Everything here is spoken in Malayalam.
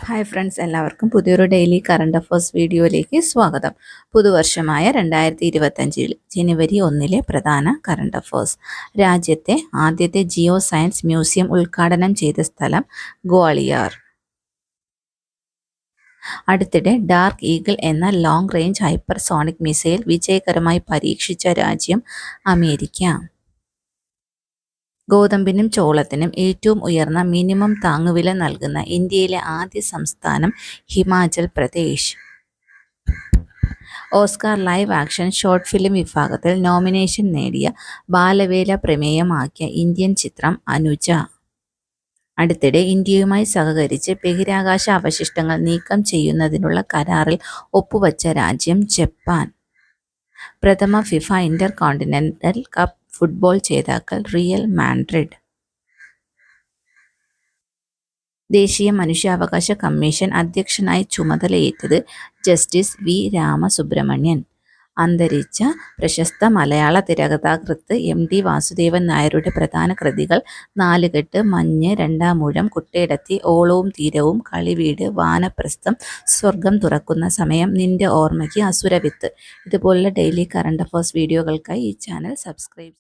ഹായ് ഫ്രണ്ട്സ്, എല്ലാവർക്കും പുതിയൊരു ഡെയിലി കറണ്ട് അഫേഴ്സ് വീഡിയോയിലേക്ക് സ്വാഗതം. പുതുവർഷമായ 2025 ജനുവരി 1 പ്രധാന കറണ്ട് അഫേഴ്സ്. രാജ്യത്തെ ആദ്യത്തെ ജിയോ സയൻസ് മ്യൂസിയം ഉദ്ഘാടനം ചെയ്ത സ്ഥലം ഗ്വാളിയർ. അടുത്തിടെ ഡാർക്ക് ഈഗിൾ എന്ന ലോങ് റേഞ്ച് ഹൈപ്പർസോണിക് മിസൈൽ വിജയകരമായി പരീക്ഷിച്ച രാജ്യം അമേരിക്ക. ഗോതമ്പിനും ചോളത്തിനും ഏറ്റവും ഉയർന്ന മിനിമം താങ്ങുവില നൽകുന്ന ഇന്ത്യയിലെ ആദ്യ സംസ്ഥാനം Himachal Pradesh. Oscar live action short film വിഭാഗത്തിൽ നോമിനേഷൻ നേടിയ ബാലവേല പ്രമേയമാക്കിയ ഇന്ത്യൻ ചിത്രം അനുജ. അടുത്തിടെ ഇന്ത്യയുമായി സഹകരിച്ച് ബഹിരാകാശ അവശിഷ്ടങ്ങൾ നീക്കം ചെയ്യുന്നതിനുള്ള കരാറിൽ ഒപ്പുവച്ച രാജ്യം ജപ്പാൻ. പ്രഥമ FIFA Inter continental cup football ജേതാക്കൾ റിയൽ മാഡ്രിഡ്. ദേശീയ മനുഷ്യാവകാശ കമ്മീഷൻ അധ്യക്ഷനായി ചുമതലയേറ്റത് ജസ്റ്റിസ് വി രാമസുബ്രഹ്മണ്യൻ. അന്തരിച്ച പ്രശസ്ത മലയാള തിരക്കഥാകൃത്ത് എം.ടി. വാസുദേവൻ നായരുടെ പ്രധാന കൃതികൾ നാലുകെട്ട്, മഞ്ഞ്, രണ്ടാമൂഴം, കുട്ടേടത്തി, ഓളവും തീരവും, കളിവീട്, വാനപ്രസ്ഥം, സ്വർഗം തുറക്കുന്ന സമയം, നിന്റെ ഓർമ്മയ്ക്ക്, അസുരവിത്ത്. ഇതുപോലുള്ള ഡെയിലി കറണ്ട് അഫേഴ്സ് വീഡിയോകൾക്കായി ഈ ചാനൽ സബ്സ്ക്രൈബ്